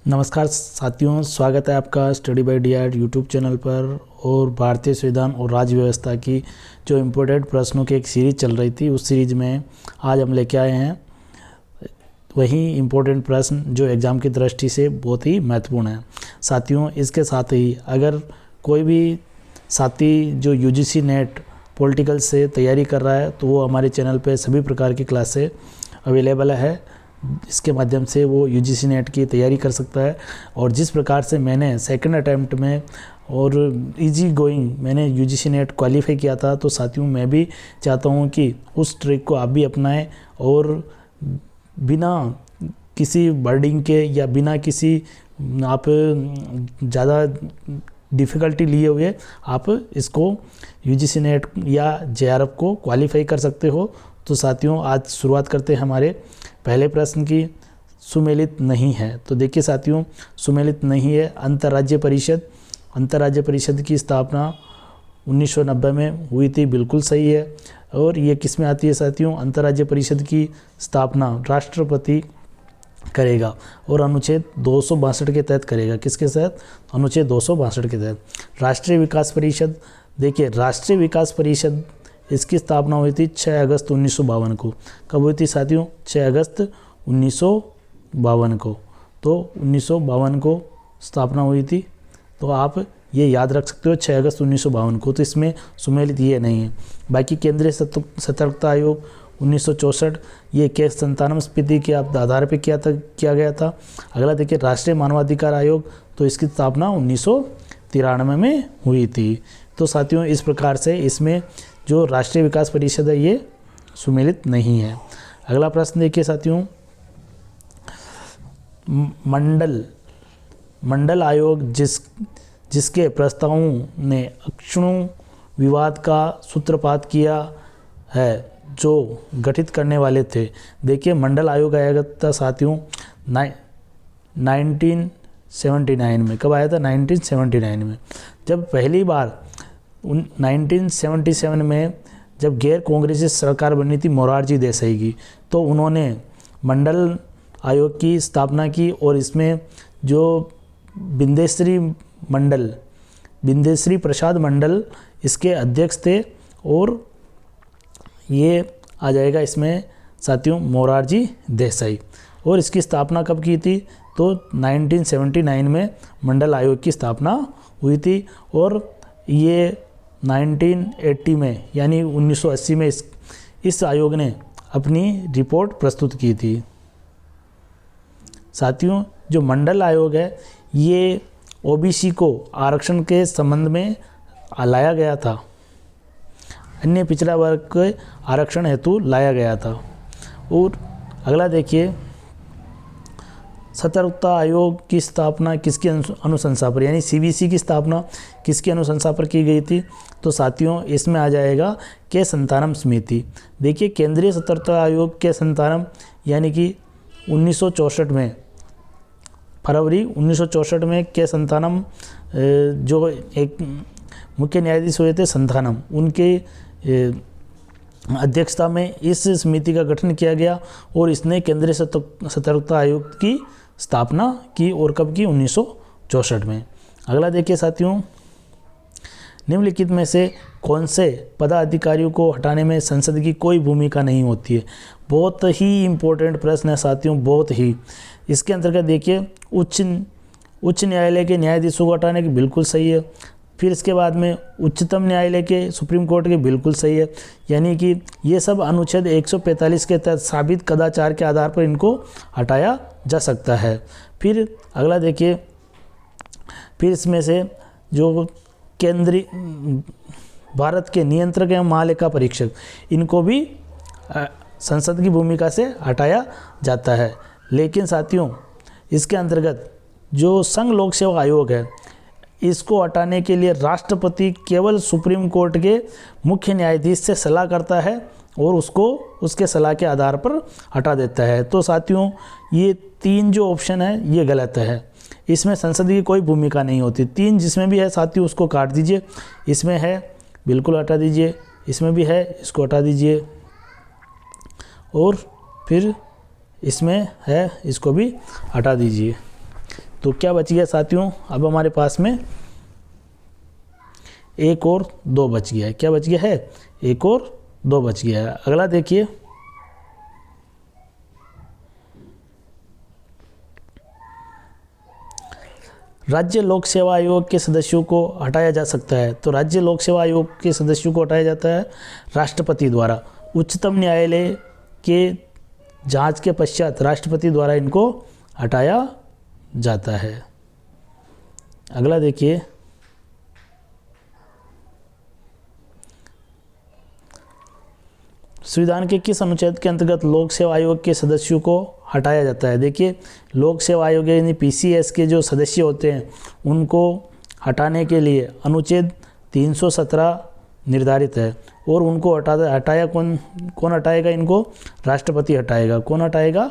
नमस्कार साथियों, स्वागत है आपका study by DR YouTube channel पर। और भारतीय संविधान और राज्य व्यवस्था की जो इम्पोर्टेंट प्रश्नों की एक सीरीज़ चल रही थी, उस सीरीज़ में आज हम लेके आए हैं वही इम्पोर्टेंट प्रश्न जो एग्ज़ाम की दृष्टि से बहुत ही महत्वपूर्ण है। साथियों, इसके साथ ही अगर कोई भी साथी जो यूजीसी नेट पॉलिटिकल से तैयारी कर रहा है तो वो हमारे चैनल पे सभी प्रकार की क्लासें अवेलेबल है। इसके माध्यम से वो यूजीसी नेट की तैयारी कर सकता है। और जिस प्रकार से मैंने सेकंड अटैम्प्ट में और इजी गोइंग मैंने यूजीसी नेट क्वालिफाई किया था, तो साथियों मैं भी चाहता हूँ कि उस ट्रिक को आप भी अपनाएं और बिना किसी बर्डिंग के या बिना किसी आप ज़्यादा डिफ़िकल्टी लिए हुए आप इसको यूजीसी नेट या जेआरएफ को क्वालिफाई कर सकते हो। तो साथियों, आज शुरुआत करते हैं हमारे पहले प्रश्न की। सुमेलित नहीं है, तो देखिए साथियों, सुमेलित नहीं है। अंतर्राज्य परिषद की स्थापना 1990 में हुई थी, बिल्कुल सही है। और ये किस में आती है साथियों? अंतर्राज्य परिषद की स्थापना राष्ट्रपति करेगा और अनुच्छेद 262 के तहत करेगा। किसके तहत? अनुच्छेद 262 के तहत। राष्ट्रीय विकास परिषद, देखिए राष्ट्रीय विकास परिषद इसकी स्थापना हुई थी 6 अगस्त 1952 को। कब हुई थी साथियों? 6 अगस्त 1952 को। तो 1952 को स्थापना हुई थी, तो आप ये याद रख सकते हो 6 अगस्त 1952 को। तो इसमें सुमेलित ये नहीं है। बाकी केंद्रीय सतर्कता आयोग 1964, ये केस संतानम स्थिति के आधार पर किया गया था। अगला देखिए राष्ट्रीय मानवाधिकार आयोग, तो इसकी स्थापना 1993 में हुई थी। तो साथियों, इस प्रकार से इसमें जो राष्ट्रीय विकास परिषद है ये सुमेलित नहीं है। अगला प्रश्न देखिए साथियों, मंडल आयोग जिसके प्रस्तावों ने अक्षुण्ण विवाद का सूत्रपात किया है, जो गठित करने वाले थे। देखिए मंडल आयोग आया था साथियों 1979 में। कब आया था? 1979 में। जब पहली बार 1977 में जब गैर कांग्रेसी सरकार बनी थी मोरारजी देसाई की, तो उन्होंने मंडल आयोग की स्थापना की। और इसमें जो बिंदेश्वरी प्रसाद मंडल इसके अध्यक्ष थे। और ये आ जाएगा इसमें साथियों मोरारजी देसाई। और इसकी स्थापना कब की थी? तो 1979 में मंडल आयोग की स्थापना हुई थी। और ये 1980 में यानी 1980 में इस आयोग ने अपनी रिपोर्ट प्रस्तुत की थी। साथियों, जो मंडल आयोग है ये ओबीसी को आरक्षण के संबंध में लाया गया था, अन्य पिछड़ा वर्ग के आरक्षण हेतु लाया गया था। और अगला देखिए, सतर्कता आयोग की स्थापना किसकी अनुशंसा पर, यानी सीवीसी की स्थापना किसकी अनुशंसा पर की गई थी? तो साथियों इसमें आ जाएगा के संतानम समिति। देखिए केंद्रीय सतर्कता आयोग के संतानम यानी कि 1964 में, फरवरी 1964 में के संतानम जो एक मुख्य न्यायाधीश हुए थे संतानम, उनके अध्यक्षता में इस समिति का गठन किया गया। और इसने केंद्रीय सतर्कता आयोग की स्थापना की। और कब की? 1964 में। अगला देखिए साथियों, निम्नलिखित में से कौन से पदाधिकारियों को हटाने में संसद की कोई भूमिका नहीं होती है? बहुत ही इम्पोर्टेंट प्रश्न है साथियों, बहुत ही। इसके अंतर्गत देखिए उच्च न्यायालय के न्यायाधीशों को हटाने की बिल्कुल सही है। फिर इसके बाद में उच्चतम न्यायालय के, सुप्रीम कोर्ट के, बिल्कुल सही है। यानी कि ये सब अनुच्छेद 145 के तहत साबित कदाचार के आधार पर इनको हटाया जा सकता है। फिर अगला देखिए, फिर इसमें से जो केंद्रीय भारत के नियंत्रक एवं महालेखा परीक्षक, इनको भी संसद की भूमिका से हटाया जाता है। लेकिन साथियों इसके अंतर्गत जो संघ लोक सेवा आयोग है, इसको हटाने के लिए राष्ट्रपति केवल सुप्रीम कोर्ट के मुख्य न्यायाधीश से सलाह करता है और उसको उसके सलाह के आधार पर हटा देता है। तो साथियों ये 3 जो ऑप्शन है ये गलत है, इसमें संसद की कोई भूमिका नहीं होती। 3 जिसमें भी है साथियों उसको काट दीजिए। इसमें है बिल्कुल हटा दीजिए, इसमें भी है इसको हटा दीजिए, और फिर इसमें है इसको भी हटा दीजिए। तो क्या बच गया साथियों, अब हमारे पास में 1 और 2 बच गया है। क्या बच गया है, 1 और 2 बच गया है। अगला देखिए, राज्य लोक सेवा आयोग के सदस्यों को हटाया जा सकता है। तो राज्य लोक सेवा आयोग के सदस्यों को हटाया जाता है राष्ट्रपति द्वारा। उच्चतम न्यायालय के जांच के पश्चात राष्ट्रपति द्वारा इनको हटाया जाता है। अगला देखिए, संविधान के किस अनुच्छेद के अंतर्गत लोक सेवा आयोग के सदस्यों को हटाया जाता है। देखिए, लोक सेवा आयोग यानी पीसीएस के जो सदस्य होते हैं उनको हटाने के लिए अनुच्छेद 317 निर्धारित है, और उनको हटाया कौन हटाएगा इनको, राष्ट्रपति हटाएगा। कौन हटाएगा,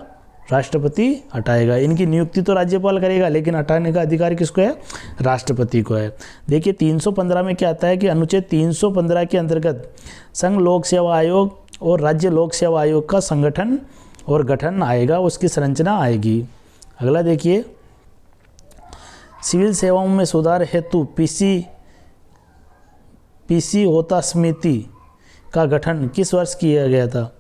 राष्ट्रपति हटाएगा। इनकी नियुक्ति तो राज्यपाल करेगा, लेकिन हटाने का अधिकार किसको है, राष्ट्रपति को है। देखिए 315 में क्या आता है कि अनुच्छेद 315 के अंतर्गत संघ लोक सेवा आयोग और राज्य लोक सेवा आयोग का संगठन और गठन आएगा, उसकी संरचना आएगी। अगला देखिए, सिविल सेवाओं में सुधार हेतु पीसी होता समिति का गठन किस वर्ष किया गया था।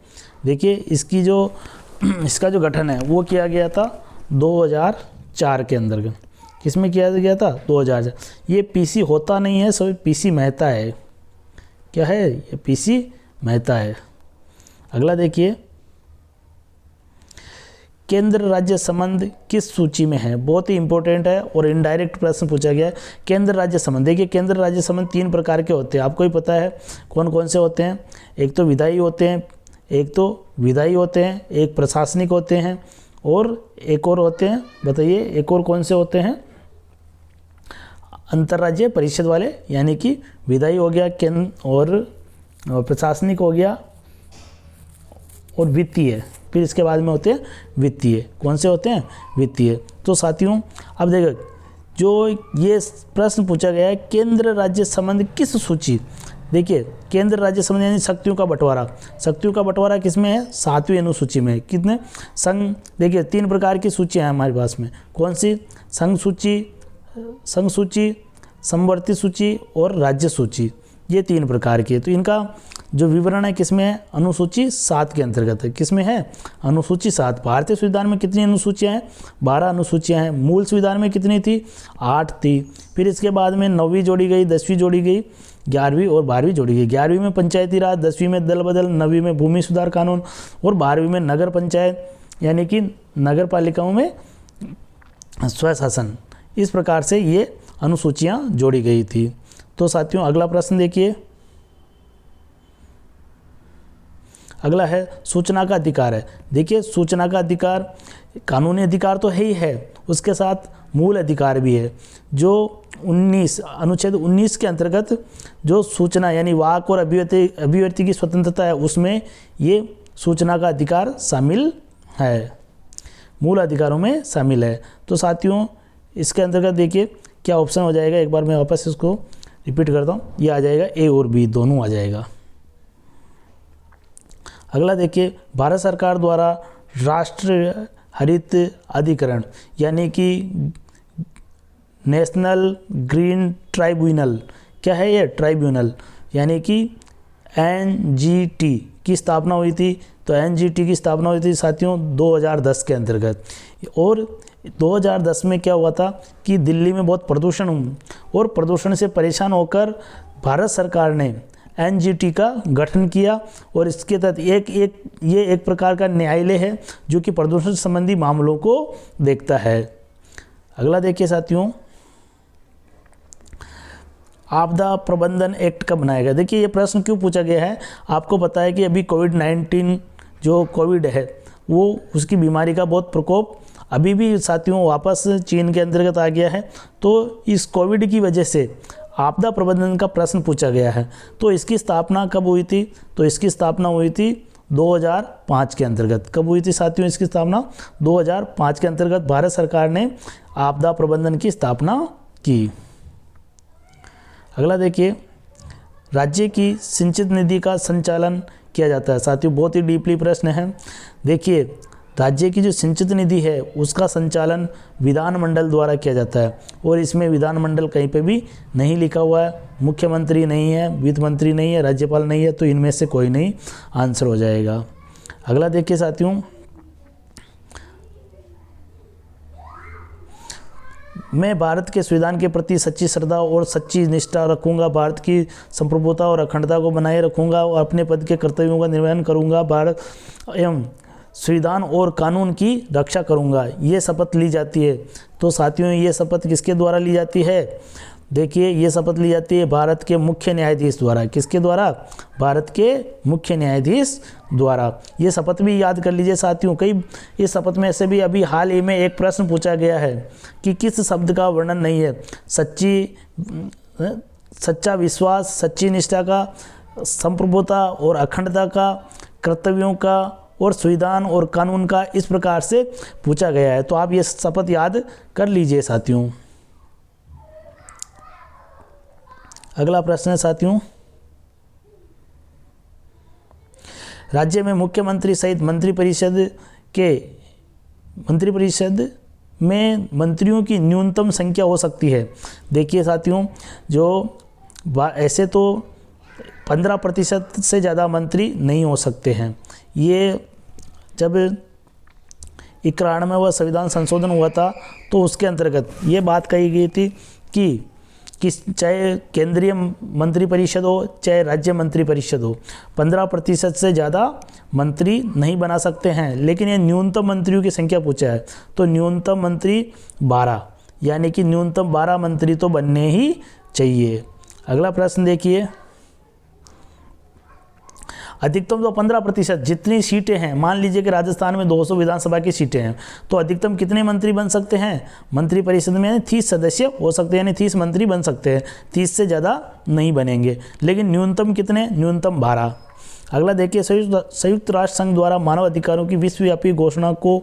देखिए, इसका जो गठन है वो किया गया था 2004 के अंतर्गत। किसमें किया गया था, 2004। ये पीसी होता नहीं है, सो पीसी मेहता है। क्या है, ये पीसी मेहता है। अगला देखिए, केंद्र राज्य संबंध किस सूची में है। बहुत ही इंपॉर्टेंट है और इनडायरेक्ट प्रश्न पूछा गया है। केंद्र राज्य संबंध, देखिए केंद्र राज्य संबंध 3 प्रकार के होते हैं, आपको ही पता है कौन कौन से होते हैं। एक तो विधायी होते हैं, एक प्रशासनिक होते हैं, और एक और होते हैं, बताइए एक और कौन से होते हैं, अंतर्राज्यीय परिषद वाले, यानी कि विधायी हो गया, केंद्र और प्रशासनिक हो गया, और वित्तीय। फिर इसके बाद में होते हैं वित्तीय। कौन से होते हैं, वित्तीय। तो साथियों अब देखो, जो ये प्रश्न पूछा गया है, केंद्र राज्य संबंध किस सूची। देखिए, केंद्र राज्य संबंध यानी शक्तियों का बंटवारा किसमें है, 7वीं अनुसूची में। कितने संघ, देखिए 3 प्रकार की सूचियाँ हैं हमारे पास में। कौन सी, संघ सूची, समवर्ती सूची और राज्य सूची, ये 3 प्रकार की है। तो इनका जो विवरण है किसमें है, अनुसूची 7 के अंतर्गत है। किसमें है, अनुसूची 7। भारतीय संविधान में कितनी अनुसूचियां हैं, 12 अनुसूचियां हैं। मूल संविधान में कितनी थी, 8 थी। फिर इसके बाद में 9वीं जोड़ी गई, 10वीं जोड़ी गई, 11वीं और 12वीं जोड़ी गई। 11वीं में पंचायती राज, 10वीं में दल बदल, 9वीं में भूमि सुधार कानून, और 12वीं में नगर पंचायत यानी कि नगर पालिकाओं में स्वशासन। इस प्रकार से ये अनुसूचियाँ जोड़ी गई थी। तो साथियों अगला प्रश्न देखिए, अगला है सूचना का अधिकार है। देखिए, सूचना का अधिकार कानूनी अधिकार तो है ही है, उसके साथ मूल अधिकार भी है। जो अनुच्छेद 19 के अंतर्गत जो सूचना यानी वाक और अभिव्यक्ति की स्वतंत्रता है, उसमें ये सूचना का अधिकार शामिल है, मूल अधिकारों में शामिल है। तो साथियों इसके अंतर्गत देखिए क्या ऑप्शन हो जाएगा, एक बार मैं वापस इसको रिपीट करता हूँ। ये आ जाएगा ए और बी दोनों आ जाएगा। अगला देखिए, भारत सरकार द्वारा राष्ट्रीय हरित अधिकरण यानी कि नेशनल ग्रीन ट्राइब्यूनल, क्या है ये ट्राइब्यूनल, यानी कि एनजीटी की स्थापना हुई थी। तो एनजीटी की स्थापना हुई थी साथियों 2010 के अंतर्गत। और 2010 में क्या हुआ था कि दिल्ली में बहुत प्रदूषण और प्रदूषण से परेशान होकर भारत सरकार ने एनजीटी का गठन किया, और इसके तहत ये एक प्रकार का न्यायालय है जो कि प्रदूषण संबंधी मामलों को देखता है। अगला देखिए साथियों, आपदा प्रबंधन एक्ट कब बनाया गया। देखिए ये प्रश्न क्यों पूछा गया है, आपको पता है कि अभी कोविड-19 जो कोविड है वो उसकी बीमारी का बहुत प्रकोप अभी भी साथियों वापस चीन के अंतर्गत आ गया है। तो इस कोविड की वजह से आपदा प्रबंधन का प्रश्न पूछा गया है। तो इसकी स्थापना कब हुई थी, तो इसकी स्थापना हुई थी 2005 के अंतर्गत। कब हुई थी साथियों इसकी स्थापना, 2005 के अंतर्गत भारत सरकार ने आपदा प्रबंधन की स्थापना की। अगला देखिए, राज्य की सिंचित निधि का संचालन किया जाता है। साथियों बहुत ही डीपली प्रश्न है। देखिए राज्य की जो सिंचित निधि है उसका संचालन विधानमंडल द्वारा किया जाता है, और इसमें विधानमंडल कहीं पे भी नहीं लिखा हुआ है, मुख्यमंत्री नहीं है, वित्त मंत्री नहीं है, राज्यपाल नहीं है, तो इनमें से कोई नहीं आंसर हो जाएगा। अगला देखिए साथियों, मैं भारत के संविधान के प्रति सच्ची श्रद्धा और सच्ची निष्ठा रखूंगा, भारत की संप्रभुता और अखंडता को बनाए रखूंगा और अपने पद के कर्तव्यों का निर्वहन करूंगा, भारत एवं संविधान और कानून की रक्षा करूंगा, ये शपथ ली जाती है। तो साथियों ये शपथ किसके द्वारा ली जाती है? देखिए ये शपथ ली जाती है भारत के मुख्य न्यायाधीश द्वारा। किसके द्वारा? भारत के मुख्य न्यायाधीश द्वारा। ये शपथ भी याद कर लीजिए साथियों। कई इस शपथ में से भी अभी हाल ही में एक प्रश्न पूछा गया है कि किस शब्द का वर्णन नहीं है? सच्चा विश्वास, सच्ची निष्ठा का, संप्रभुता और अखंडता का, कर्तव्यों का और संविधान और कानून का, इस प्रकार से पूछा गया है। तो आप ये शपथ याद कर लीजिए साथियों। अगला प्रश्न है साथियों, राज्य में मुख्यमंत्री सहित मंत्रिपरिषद में मंत्रियों की न्यूनतम संख्या हो सकती है। देखिए साथियों, जो ऐसे तो 15% से ज़्यादा मंत्री नहीं हो सकते हैं। ये जब 91वां संविधान संशोधन हुआ था तो उसके अंतर्गत ये बात कही गई थी कि चाहे केंद्रीय मंत्रिपरिषद हो चाहे राज्य मंत्रिपरिषद हो, 15% से ज़्यादा मंत्री नहीं बना सकते हैं। लेकिन ये न्यूनतम मंत्रियों की संख्या पूछा है, तो न्यूनतम मंत्री 12, यानी कि न्यूनतम 12 मंत्री तो बनने ही चाहिए। अगला प्रश्न देखिए, अधिकतम तो 15%, जितनी सीटें हैं, मान लीजिए कि राजस्थान में 200 विधानसभा की सीटें हैं, तो अधिकतम कितने मंत्री बन सकते हैं? मंत्रिपरिषद में 30 सदस्य हो सकते हैं, यानी 30 मंत्री बन सकते हैं, 30 से ज़्यादा नहीं बनेंगे। लेकिन न्यूनतम कितने? न्यूनतम 12। अगला देखिए, संयुक्त राष्ट्र संघ द्वारा मानव अधिकारों की विश्वव्यापी घोषणा को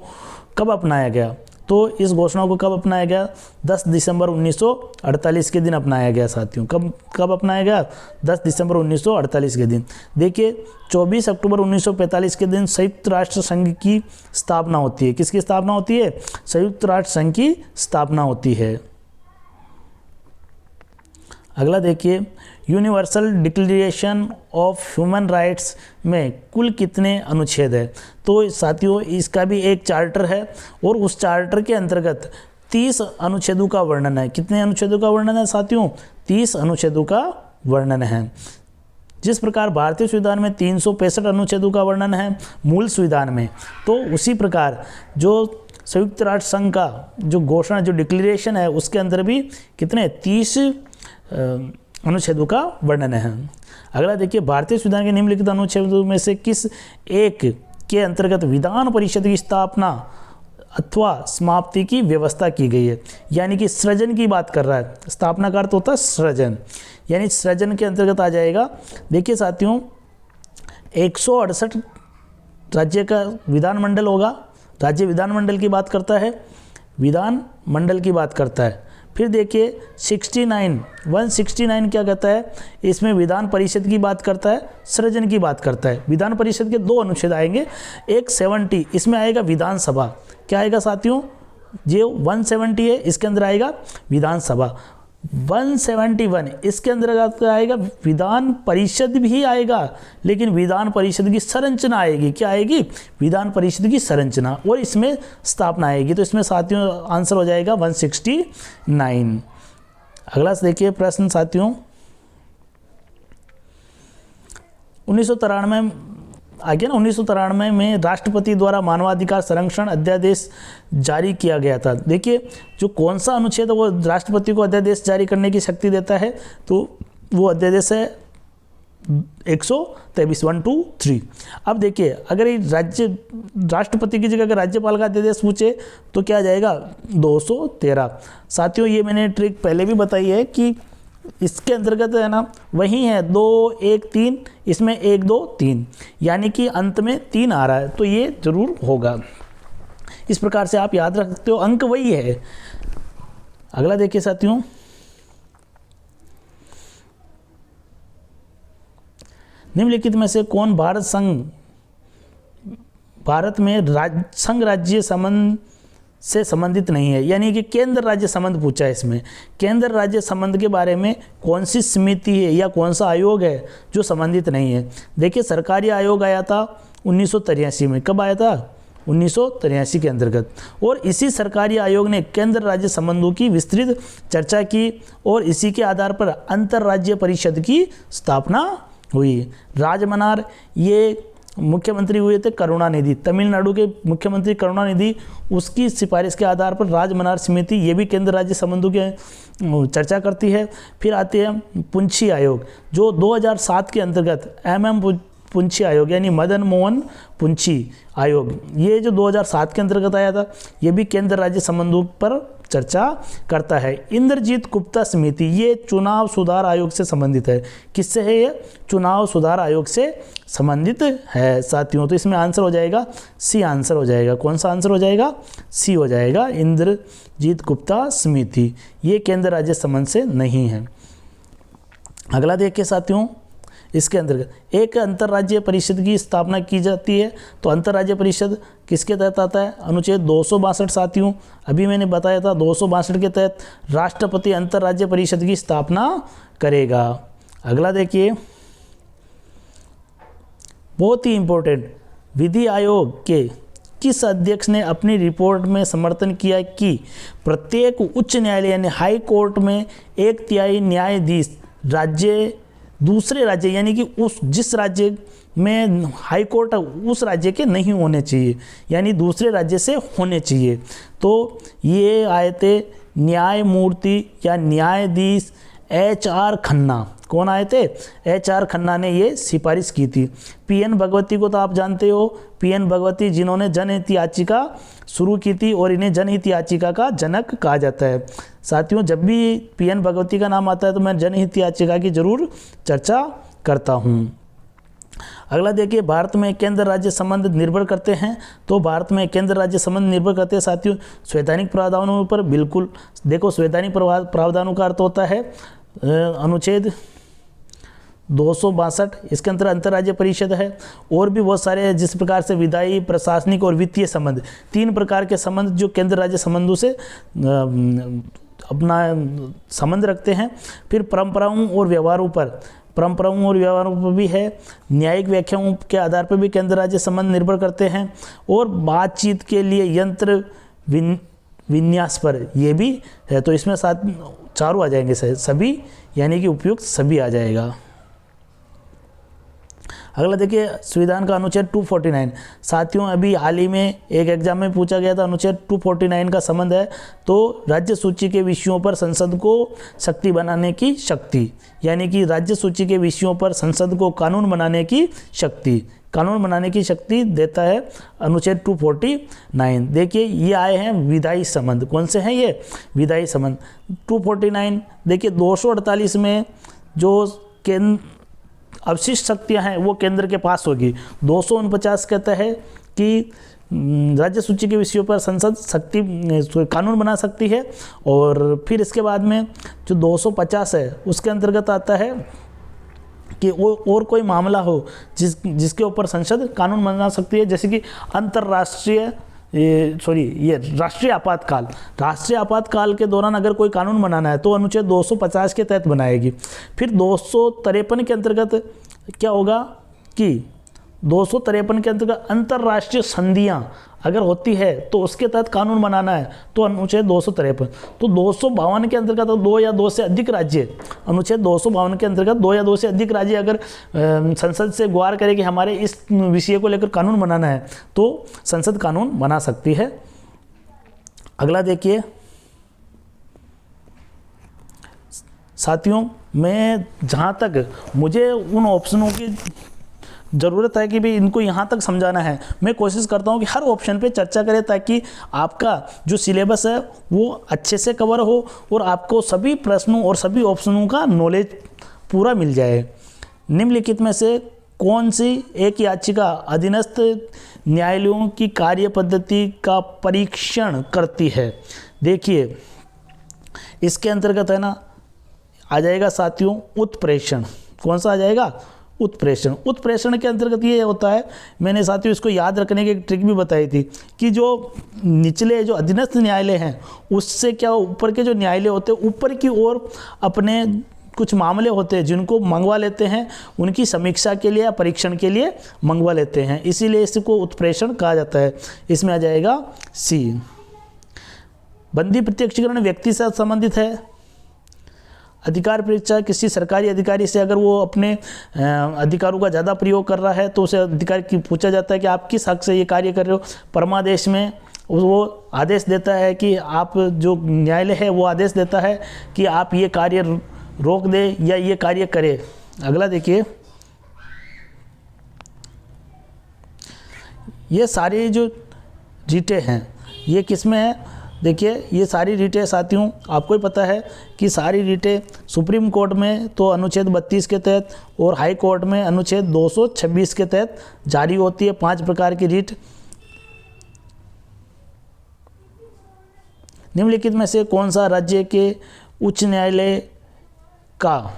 कब अपनाया गया? तो इस घोषणा को कब अपनाया गया? 10 दिसंबर 1948 के दिन अपनाया गया साथियों। कब अपनाया गया? 10 दिसंबर 1948 के दिन। देखिए 24 अक्टूबर 1945 के दिन संयुक्त राष्ट्र संघ की स्थापना होती है। किसकी स्थापना होती है? संयुक्त राष्ट्र संघ की स्थापना होती है। अगला देखिए, universal declaration of human rights में कुल कितने अनुच्छेद है? तो साथियों इसका भी एक चार्टर है और उस चार्टर के अंतर्गत 30 अनुच्छेदों का वर्णन है। कितने अनुच्छेदों का वर्णन है साथियों? 30 अनुच्छेदों का वर्णन है। जिस प्रकार भारतीय संविधान में 365 अनुच्छेदों का वर्णन है मूल संविधान में, तो उसी प्रकार जो संयुक्त राष्ट्र संघ का जो घोषणा, जो डिक्लेरेशन है, उसके अंदर भी कितने? 30 अनुच्छेदों का वर्णन है। अगला देखिए, भारतीय संविधान के निम्नलिखित अनुच्छेदों में से किस एक के अंतर्गत विधान परिषद की स्थापना अथवा समाप्ति की व्यवस्था की गई है? यानी कि सृजन की बात कर रहा है। स्थापना का अर्थ होता है सृजन, यानी सृजन के अंतर्गत आ जाएगा। देखिए साथियों, 168 राज्य का विधानमंडल होगा। राज्य विधानमंडल की बात करता है, विधानमंडल की बात करता है। फिर देखिए 169 क्या कहता है? इसमें विधान परिषद की बात करता है, सृजन की बात करता है। विधान परिषद के 2 अनुच्छेद आएंगे। एक 70, इसमें आएगा विधानसभा। क्या आएगा साथियों? जो 170 है इसके अंदर आएगा विधानसभा। 171 इसके अंदर आएगा विधान परिषद भी आएगा, लेकिन विधान परिषद की संरचना आएगी। क्या आएगी? विधान परिषद की संरचना, और इसमें स्थापना आएगी। तो इसमें साथियों आंसर हो जाएगा 169। अगला देखिए प्रश्न साथियों, 1993 आ गया ना। 1993 में राष्ट्रपति द्वारा मानवाधिकार संरक्षण अध्यादेश जारी किया गया था। देखिए जो कौन सा अनुच्छेद वो राष्ट्रपति को अध्यादेश जारी करने की शक्ति देता है, तो वो अध्यादेश है 123 123। अब देखिए, अगर ये राष्ट्रपति की जगह अगर राज्यपाल का अध्यादेश पूछे तो क्या आ जाएगा? 213। साथियों ये मैंने ट्रिक पहले भी बताई है कि इसके अंतर्गत है ना, वही है 2 1 3, इसमें 1 2 3, यानी कि अंत में 3 आ रहा है, तो ये जरूर होगा। इस प्रकार से आप याद रख सकते हो, अंक वही है। अगला देखिए साथियों, निम्नलिखित में से कौन भारत भारत में संघ राज्य संबंध से संबंधित नहीं है, यानी कि केंद्र राज्य संबंध पूछा है इसमें। केंद्र राज्य संबंध के बारे में कौन सी समिति है या कौन सा आयोग है जो संबंधित नहीं है। देखिए सरकारी आयोग आया था 1983 में। कब आया था? 1983 के अंतर्गत। और इसी सरकारी आयोग ने केंद्र राज्य संबंधों की विस्तृत चर्चा की और इसी के आधार पर अंतर्राज्यीय परिषद की स्थापना हुई। राजमनार ये मुख्यमंत्री हुए थे करुणानिधि, तमिलनाडु के मुख्यमंत्री करुणानिधि, उसकी सिफारिश के आधार पर राजमनार समिति ये भी केंद्र राज्य संबंधों के चर्चा करती है। फिर आते हैं पुंछी आयोग जो 2007 के अंतर्गत पुंछी आयोग यानी मदन मोहन पुंछी आयोग, ये जो 2007 के अंतर्गत आया था, ये भी केंद्र राज्य संबंधों पर चर्चा करता है। इंद्रजीत गुप्ता समिति ये चुनाव सुधार आयोग से संबंधित है। किससे है ये? चुनाव सुधार आयोग से संबंधित है साथियों। तो इसमें आंसर हो जाएगा सी आंसर हो जाएगा। कौन सा आंसर हो जाएगा? सी हो जाएगा। इंद्रजीत गुप्ता समिति ये केंद्र राज्य संबंध से नहीं है। अगला देखिए साथियों, इसके अंतर्गत एक अंतर्राज्यीय परिषद की स्थापना की जाती है। तो अंतर्राज्यीय परिषद किसके तहत आता है? अनुच्छेद 262 साथियों, अभी मैंने बताया था 262 के तहत राष्ट्रपति अंतर्राज्यीय परिषद की स्थापना करेगा। अगला देखिए, बहुत ही इंपॉर्टेंट, विधि आयोग के किस अध्यक्ष ने अपनी रिपोर्ट में समर्थन किया कि प्रत्येक उच्च न्यायालय यानी हाई कोर्ट में 1/3 न्यायाधीश दूसरे राज्य यानी कि उस जिस राज्य में हाई कोर्ट उस राज्य के नहीं होने चाहिए, यानी दूसरे राज्य से होने चाहिए। तो ये आए थे न्यायमूर्ति या न्यायाधीश HR खन्ना। कौन आए थे? HR खन्ना ने ये सिफारिश की थी। PN भगवती को तो आप जानते हो, PN भगवती जिन्होंने जनहित याचिका शुरू की थी और इन्हें जनहित याचिका का जनक कहा जाता है। साथियों जब भी PN भगवती का नाम आता है तो मैं जनहित याचिका की जरूर चर्चा करता हूँ। अगला देखिए, भारत में केंद्र राज्य संबंध निर्भर करते हैं। तो भारत में केंद्र राज्य संबंध निर्भर करते हैं साथियों संवैधानिक प्रावधानों पर। बिल्कुल देखो, संवैधानिक प्रावधानों का अर्थ होता है अनुच्छेद 262, इसके अंतर अंतर्राज्यीय परिषद है। और भी बहुत सारे हैं, जिस प्रकार से विधायी, प्रशासनिक और वित्तीय संबंध, 3 प्रकार के संबंध जो केंद्र राज्य संबंधों से अपना संबंध रखते हैं। फिर परंपराओं और व्यवहारों पर भी है। न्यायिक व्याख्याओं के आधार पर भी केंद्र राज्य संबंध निर्भर करते हैं। और बातचीत के लिए यंत्र विन्यास पर ये भी है। तो इसमें साथ चारों आ जाएंगे सभी, यानी कि उपयुक्त सभी आ जाएगा। अगला देखिए, संविधान का अनुच्छेद 249 साथियों अभी हाल ही में एक एग्जाम में पूछा गया था। अनुच्छेद 249 का संबंध है तो राज्य सूची के विषयों पर संसद को शक्ति बनाने की शक्ति, यानी कि राज्य सूची के विषयों पर संसद को कानून बनाने की शक्ति देता है अनुच्छेद 249। देखिए ये आए हैं विधायी संबंध। कौन से हैं ये? विधायी संबंध। 249 देखिए 248 में जो अवशिष्ट शक्तियां हैं वो केंद्र के पास होगी। 249 कहता है कि राज्य सूची के विषयों पर संसद कानून बना सकती है। और फिर इसके बाद में जो 250 है उसके अंतर्गत आता है कि और कोई मामला हो जिसके ऊपर संसद कानून बना सकती है, जैसे कि राष्ट्रीय आपातकाल के दौरान अगर कोई कानून बनाना है तो अनुच्छेद 250 के तहत बनाएगी। फिर 253 के अंतर्गत क्या होगा कि 253 के अंतर्गत अंतर्राष्ट्रीय संधियां अगर होती है तो उसके तहत कानून बनाना है तो अनुच्छेद 253। तो 252 के अंतर्गत 2 या 2 से अधिक राज्य, अनुच्छेद 252 के अंतर्गत 2 या 2 से अधिक राज्य अगर संसद से गुहार करे कि हमारे इस विषय को लेकर कानून बनाना है तो संसद कानून बना सकती है। अगला देखिए साथियों, मैं जहाँ तक मुझे उन ऑप्शनों की ज़रूरत है कि भी इनको यहाँ तक समझाना है, मैं कोशिश करता हूँ कि हर ऑप्शन पे चर्चा करें ताकि आपका जो सिलेबस है वो अच्छे से कवर हो और आपको सभी प्रश्नों और सभी ऑप्शनों का नॉलेज पूरा मिल जाए। निम्नलिखित में से कौन सी एक याचिका अधीनस्थ न्यायालयों की कार्य पद्धति का परीक्षण करती है? देखिए इसके अंतर्गत है ना आ जाएगा साथियों उत्प्रेषण। कौन सा आ जाएगा? उत्प्रेषण। उत्प्रेषण के अंतर्गत ये होता है, मैंने साथियों इसको याद रखने की एक ट्रिक भी बताई थी कि जो निचले जो अधीनस्थ न्यायालय हैं उससे क्या ऊपर के जो न्यायालय होते हैं ऊपर की ओर अपने कुछ मामले होते हैं जिनको मंगवा लेते हैं, उनकी समीक्षा के लिए या परीक्षण के लिए मंगवा लेते हैं, इसीलिए इसको उत्प्रेषण कहा जाता है। इसमें आ जाएगा सी। बंदी प्रत्यक्षीकरण व्यक्ति से संबंधित है। अधिकार परीक्षा किसी सरकारी अधिकारी से अगर वो अपने अधिकारों का ज़्यादा प्रयोग कर रहा है तो उसे अधिकारी की पूछा जाता है कि आप किस हक से ये कार्य कर रहे हो। परमादेश में वो आदेश देता है कि आप, जो न्यायालय है वो आदेश देता है कि आप ये कार्य रोक दे या ये कार्य करे। अगला देखिए, ये सारी जो रीटें हैं ये किस में है? देखिए ये सारी रीटें साथियों आपको ही पता है कि सारी रीटें सुप्रीम कोर्ट में तो अनुच्छेद 32 के तहत और हाई कोर्ट में अनुच्छेद 226 के तहत जारी होती है। 5 प्रकार की रीट। निम्नलिखित में से कौन सा राज्य के उच्च न्यायालय का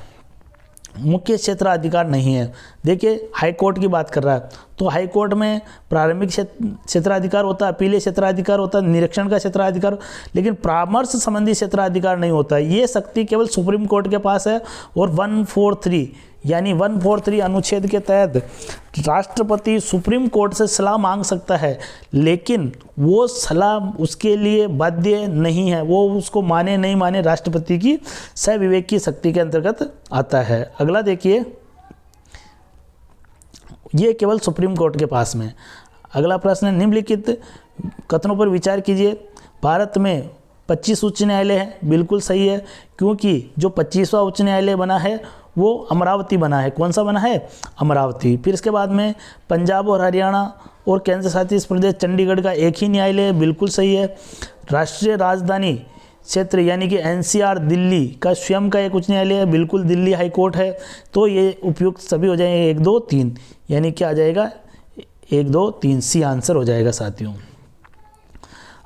मुख्य क्षेत्राधिकार नहीं है? देखिए हाई कोर्ट की बात कर रहा है तो हाई कोर्ट में प्रारंभिक क्षेत्राधिकार होता है, अपीलीय क्षेत्राधिकार होता है, निरीक्षण का क्षेत्राधिकार, लेकिन परामर्श संबंधी क्षेत्राधिकार नहीं होता है। ये शक्ति केवल सुप्रीम कोर्ट के पास है। और 143 यानी 143 अनुच्छेद के तहत राष्ट्रपति सुप्रीम कोर्ट से सलाह मांग सकता है, लेकिन वो सलाह उसके लिए बाध्य नहीं है, वो उसको माने नहीं माने राष्ट्रपति की सविवेक की शक्ति के अंतर्गत आता है। अगला देखिए, ये केवल सुप्रीम कोर्ट के पास में। अगला प्रश्न है, निम्नलिखित कथनों पर विचार कीजिए। भारत में 25 उच्च न्यायालय हैं। बिल्कुल सही है, क्योंकि जो 25वां उच्च न्यायालय बना है वो अमरावती बना है। कौन सा बना है? अमरावती। फिर इसके बाद में पंजाब और हरियाणा और केंद्र शासित प्रदेश चंडीगढ़ का एक ही न्यायालय है। बिल्कुल सही है। राष्ट्रीय राजधानी क्षेत्र यानी कि NCR दिल्ली का स्वयं का एक उच्च न्यायालय है। बिल्कुल दिल्ली हाई कोर्ट है। तो ये उपयुक्त सभी हो जाएंगे 1 2 3, यानी क्या आ जाएगा 1 2 3 सी आंसर हो जाएगा साथियों।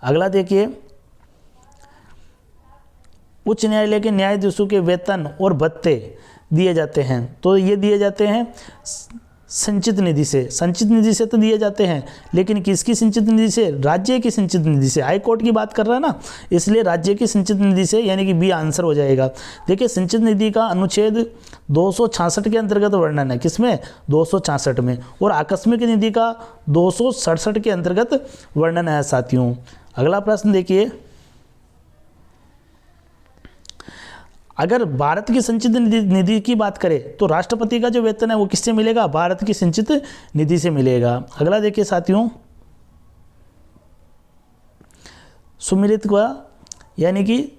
अगला देखिए, उच्च न्यायालय के न्यायाधीशों के वेतन और भत्ते दिए जाते हैं। तो ये दिए जाते हैं संचित निधि से। संचित निधि से तो दिए जाते हैं, लेकिन किसकी संचित निधि से? राज्य की संचित निधि से। हाई कोर्ट की बात कर रहा है ना, इसलिए राज्य की संचित निधि से, यानी कि बी आंसर हो जाएगा। देखिए संचित निधि का अनुच्छेद 266 के अंतर्गत वर्णन है। किसमें? 266 में। और आकस्मिक निधि का 267 के अंतर्गत वर्णन है साथियों। अगला प्रश्न देखिए, अगर भारत की संचित निधि की बात करें तो राष्ट्रपति का जो वेतन है वो किससे मिलेगा? भारत की संचित निधि से मिलेगा। अगला देखिए साथियों, सुमिलित का यानी कि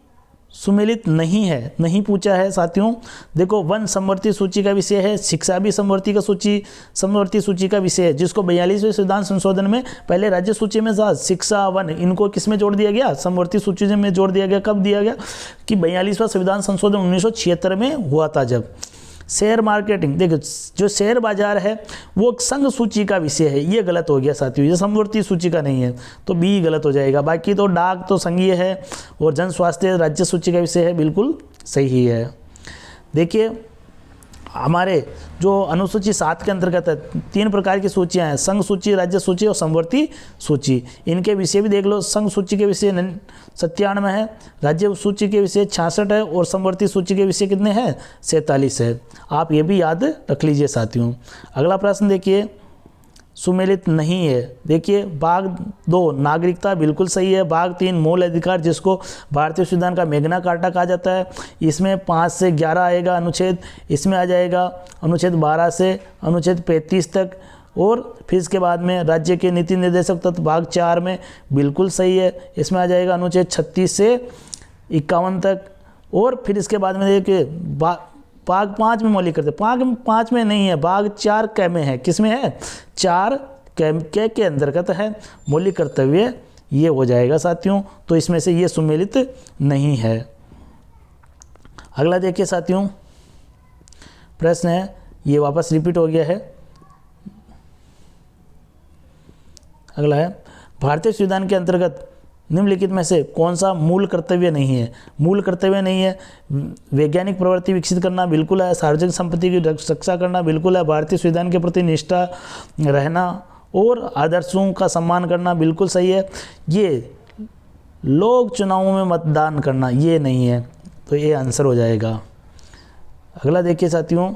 सुमिलित नहीं है, नहीं पूछा है साथियों। देखो वन समवर्ती सूची का विषय है, शिक्षा भी समवर्ती सूची का विषय है, जिसको 42वें संविधान संशोधन में पहले राज्य सूची में था शिक्षा वन, इनको किस में जोड़ दिया गया? समवर्ती सूची में जोड़ दिया गया। कब दिया गया? कि 42वां संविधान संशोधन 1976 में हुआ था जब। शेयर मार्केटिंग, देखो जो शेयर बाजार है वो संघ सूची का विषय है, ये गलत हो गया साथियों, ये समवर्ती सूची का नहीं है, तो बी गलत हो जाएगा। बाकी तो डाक तो संघीय है और जन स्वास्थ्य राज्य सूची का विषय है, बिल्कुल सही है। देखिए हमारे जो अनुसूची 7 के अंतर्गत है 3 प्रकार की सूचियां हैं, संघ सूची, राज्य सूची और समवर्ती सूची। इनके विषय भी देख लो, संघ सूची के विषय 97 है, राज्य सूची के विषय 66 है और समवर्ती सूची के विषय कितने हैं? 47 है। आप ये भी याद रख लीजिए साथियों। अगला प्रश्न देखिए, सुमेलित नहीं है। देखिए भाग 2 नागरिकता बिल्कुल सही है। भाग 3 मूल अधिकार, जिसको भारतीय संविधान का मेग्ना कार्टा कहा जाता है, इसमें 5 से 11 आएगा अनुच्छेद। इसमें आ जाएगा अनुच्छेद 12 से अनुच्छेद 35 तक। और फिर इसके बाद में राज्य के नीति निर्देशक तत्व भाग 4 में बिल्कुल सही है, इसमें आ जाएगा अनुच्छेद 36 से 51 तक। और फिर इसके बाद में देखिए भाग 5 में मौलिक कर्तव्य, भाग 5 में नहीं है, भाग 4 क में है। किस में है? 4 के अंतर्गत है मौलिक कर्तव्य, ये हो जाएगा साथियों। तो इसमें से ये सुमेलित नहीं है। अगला देखिए साथियों, प्रश्न है, ये वापस रिपीट हो गया है। अगला है, भारतीय संविधान के अंतर्गत निम्नलिखित में से कौन सा मूल कर्तव्य नहीं है? मूल कर्तव्य नहीं है, वैज्ञानिक प्रवृत्ति विकसित करना बिल्कुल है, सार्वजनिक संपत्ति की रक्षा करना बिल्कुल है, भारतीय संविधान के प्रति निष्ठा रहना और आदर्शों का सम्मान करना बिल्कुल सही है। ये लोक चुनावों में मतदान करना ये नहीं है, तो ये आंसर हो जाएगा। अगला देखिए साथियों,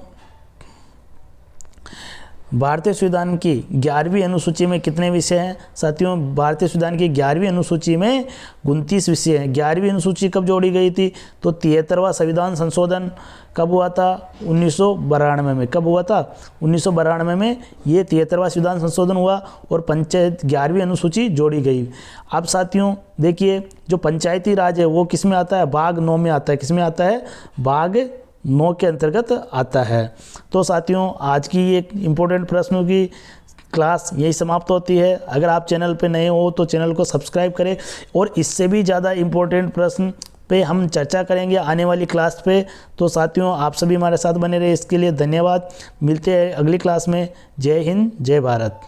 भारतीय संविधान की 11वीं अनुसूची में कितने विषय हैं? साथियों, भारतीय संविधान की 11वीं अनुसूची में 29 विषय हैं। 11वीं अनुसूची कब जोड़ी गई थी? तो 73वां संविधान संशोधन कब हुआ था? 1992 में। कब हुआ था? 1992 में ये 73वां संविधान संशोधन हुआ और पंचायत 11वीं अनुसूची जोड़ी गई। अब साथियों देखिए, जो पंचायती राज है वो किस में आता है? भाग 9 में आता है। किस में आता है? भाग 9 के अंतर्गत आता है। तो साथियों, आज की एक इम्पोर्टेंट प्रश्नों की क्लास यही समाप्त होती है। अगर आप चैनल पे नए हो तो चैनल को सब्सक्राइब करें और इससे भी ज़्यादा इम्पोर्टेंट प्रश्न पे हम चर्चा करेंगे आने वाली क्लास पे। तो साथियों, आप सभी हमारे साथ बने रहे, इसके लिए धन्यवाद। मिलते हैं अगली क्लास में। जय हिंद, जय भारत।